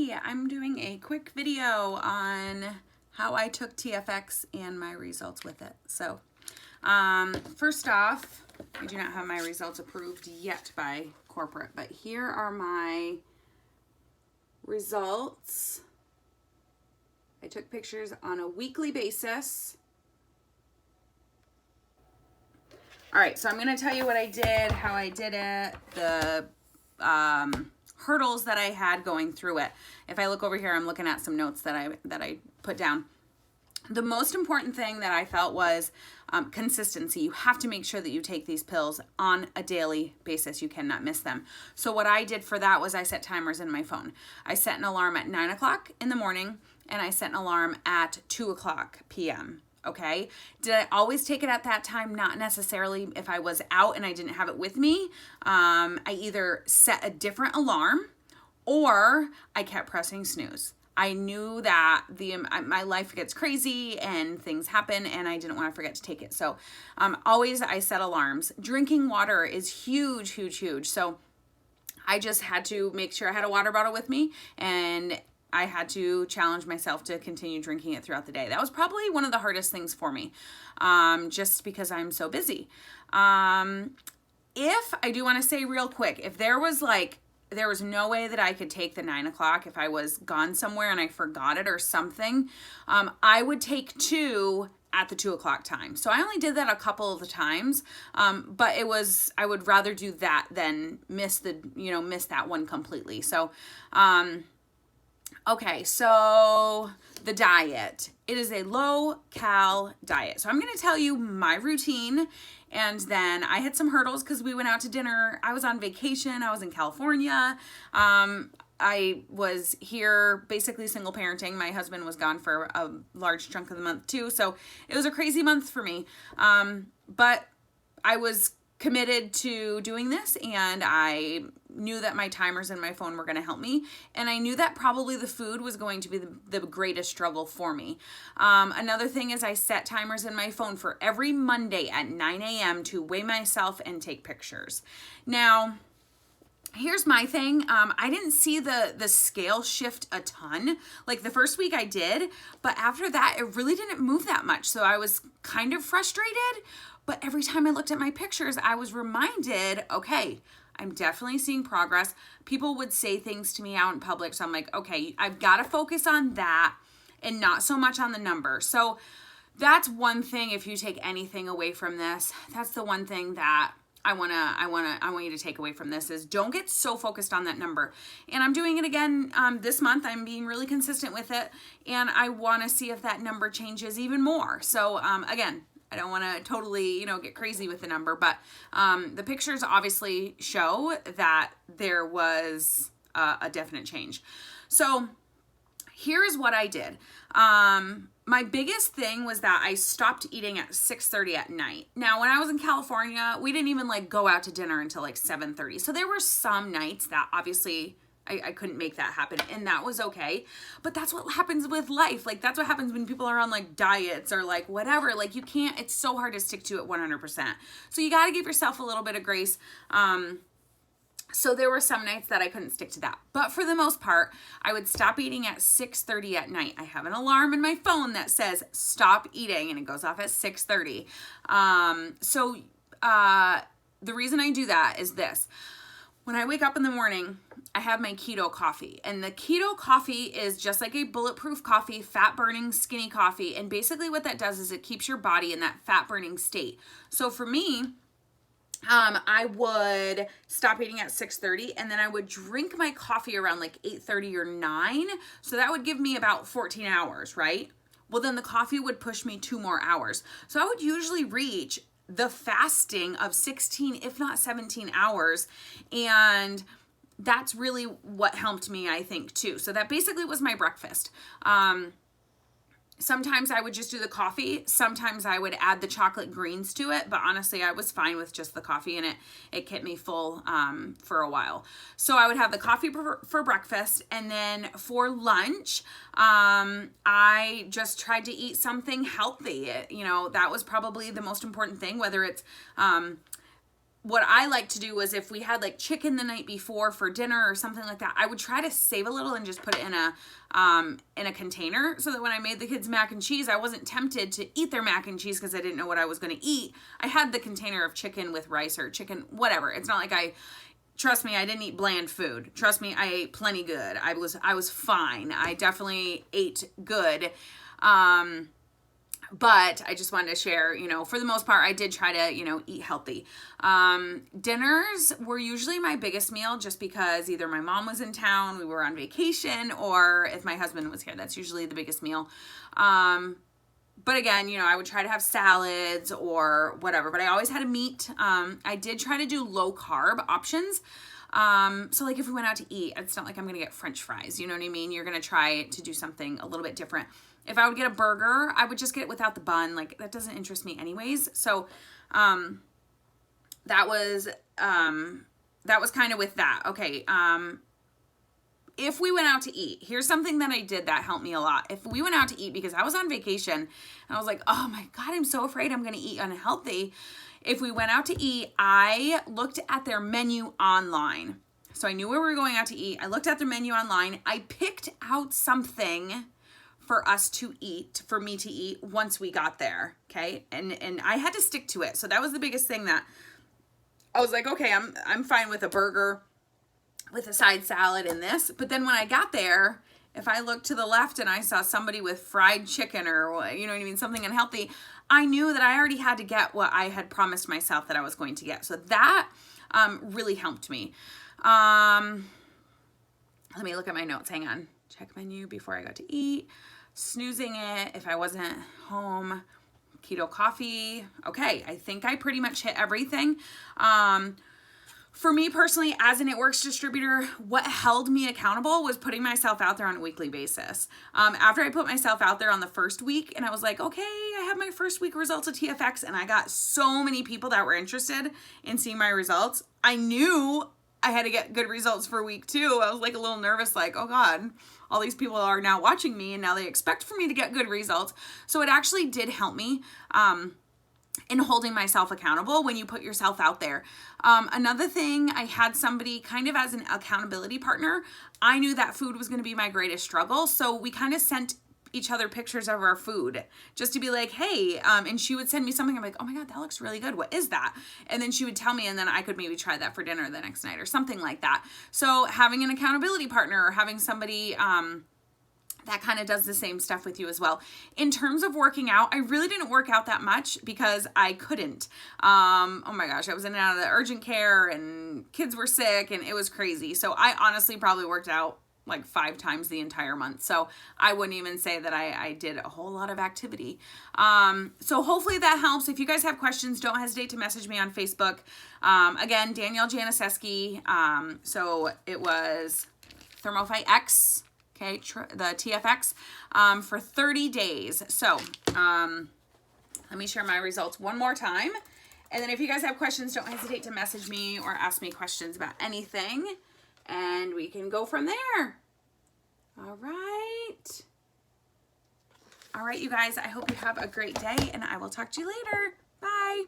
Hey, I'm doing a quick video on how I took TFX and my results with it. So, first off, I do not have my results approved yet by corporate, but here are my results. I took pictures on a weekly basis. All right, so I'm going to tell you what I did, how I did it, the hurdles that I had going through it. If I look over here, I'm looking at some notes that I put down. The most important thing that I felt was consistency. You have to make sure that you take these pills on a daily basis. You cannot miss them. So what I did for that was I set timers in my phone. I set an alarm at 9 o'clock in the morning and I set an alarm at 2 o'clock p.m. Okay. Did I always take it at that time? Not necessarily. If I was out and I didn't have it with me, I either set a different alarm or I kept pressing snooze. I knew that my life gets crazy and things happen and I didn't want to forget to take it. So always I set alarms. Drinking water is huge, huge, huge. So I just had to make sure I had a water bottle with me and I had to challenge myself to continue drinking it throughout the day. That was probably one of the hardest things for me, just because I'm so busy. If I do want to say real quick, if there was no way that I could take the 9 o'clock if I was gone somewhere and I forgot it or something, I would take 2 at the 2 o'clock time. So I only did that a couple of the times, but I would rather do that than miss that one completely. So, okay, so the diet. It is a low-cal diet. So I'm going to tell you my routine, and then I had some hurdles because we went out to dinner. I was on vacation. I was in California. I was here basically single parenting. My husband was gone for a large chunk of the month too, so it was a crazy month for me. But I was committed to doing this, and I knew that my timers in my phone were going to help me, and I knew that probably the food was going to be the greatest struggle for me. Another thing is I set timers in my phone for every Monday at 9 a.m. to weigh myself and take pictures. Now, here's my thing. I didn't see the scale shift a ton. Like the first week I did, but after that, it really didn't move that much. So I was kind of frustrated, but every time I looked at my pictures, I was reminded, okay, I'm definitely seeing progress. People would say things to me out in public. So I'm like, okay, I've got to focus on that and not so much on the number. So that's one thing. If you take anything away from this, that's the one thing that I want you to take away from this is don't get so focused on that number. And I'm doing it again this month. I'm being really consistent with it, and I want to see if that number changes even more. So again, I don't want to totally, get crazy with the number, but the pictures obviously show that there was a definite change. So here is what I did. My biggest thing was that I stopped eating at 6:30 at night. Now, when I was in California, we didn't even go out to dinner until 7:30. So there were some nights that obviously I couldn't make that happen, and that was okay. But that's what happens with life. That's what happens when people are on diets or whatever. You can't, it's so hard to stick to it 100%. So you got to give yourself a little bit of grace. So there were some nights that I couldn't stick to that. But for the most part, I would stop eating at 6:30 at night. I have an alarm in my phone that says stop eating, and it goes off at 6:30. The reason I do that is this. When I wake up in the morning, I have my keto coffee, and the keto coffee is just like a bulletproof coffee, fat burning, skinny coffee. And basically what that does is it keeps your body in that fat burning state. So for me, I would stop eating at 6:30, and then I would drink my coffee around 8:30 or 9. So that would give me about 14 hours, right? Well, then the coffee would push me 2 more hours. So I would usually reach the fasting of 16, if not 17 hours. And that's really what helped me, I think, too. So that basically was my breakfast. Sometimes I would just do the coffee. Sometimes I would add the chocolate greens to it, but honestly, I was fine with just the coffee, and it kept me full for a while. So I would have the coffee for breakfast, and then for lunch, I just tried to eat something healthy. That was probably the most important thing, whether it's what I like to do was if we had like chicken the night before for dinner or something like that, I would try to save a little and just put it in a container so that when I made the kids mac and cheese, I wasn't tempted to eat their mac and cheese because I didn't know what I was going to eat. I had the container of chicken with rice or chicken, whatever. It's not like trust me, I didn't eat bland food. Trust me, I ate plenty good. I was fine. I definitely ate good. But I just wanted to share, you know, for the most part, I did try to, you know, eat healthy. Dinners were usually my biggest meal just because either my mom was in town, we were on vacation, or if my husband was here, that's usually the biggest meal. But again, you know, I would try to have salads or whatever, but I always had a meat. I did try to do low carb options. So like if we went out to eat, it's not like I'm going to get French fries. You know what I mean? You're going to try to do something a little bit different. If I would get a burger, I would just get it without the bun. Like that doesn't interest me anyways. So, that was kind of with that. Okay. If we went out to eat, here's something that I did that helped me a lot. If we went out to eat, because I was on vacation and I was like, oh my God, I'm so afraid I'm going to eat unhealthy. If we went out to eat, I looked at their menu online. So I knew where we were going out to eat. I looked at their menu online. I picked out something for us to eat, for me to eat once we got there. Okay. And I had to stick to it. So that was the biggest thing that I was like, okay, I'm fine with a burger with a side salad and this. But then when I got there, if I looked to the left and I saw somebody with fried chicken or, you know what I mean, something unhealthy, I knew that I already had to get what I had promised myself that I was going to get. So that really helped me. Let me look at my notes. Hang on. Check menu before I got to eat. Snoozing it if I wasn't home. Keto coffee. Okay, I think I pretty much hit everything. For me personally, as an It Works distributor, what held me accountable was putting myself out there on a weekly basis. After I put myself out there on the first week and I was like, okay, I have my first week results of TFX, and I got so many people that were interested in seeing my results, I knew I had to get good results for week 2. I was like a little nervous, like, oh God, all these people are now watching me and now they expect for me to get good results. So it actually did help me in holding myself accountable when you put yourself out there. Another thing, I had somebody kind of as an accountability partner. I knew that food was going to be my greatest struggle. So we kind of sent each other pictures of our food just to be like, hey, and she would send me something. I'm like, oh my God, that looks really good. What is that? And then she would tell me, and then I could maybe try that for dinner the next night or something like that. So having an accountability partner or having somebody, that kind of does the same stuff with you as well. In terms of working out, I really didn't work out that much because I couldn't. Oh my gosh, I was in and out of the urgent care and kids were sick and it was crazy. So I honestly probably worked out like 5 times the entire month. So I wouldn't even say that I did a whole lot of activity. So hopefully that helps. If you guys have questions, don't hesitate to message me on Facebook. Again, Danielle Janisewski. So it was Thermophyte X, okay, the TFX, for 30 days. So let me share my results one more time. And then if you guys have questions, don't hesitate to message me or ask me questions about anything. And we can go from there. All right. All right, you guys, I hope you have a great day, and I will talk to you later. Bye.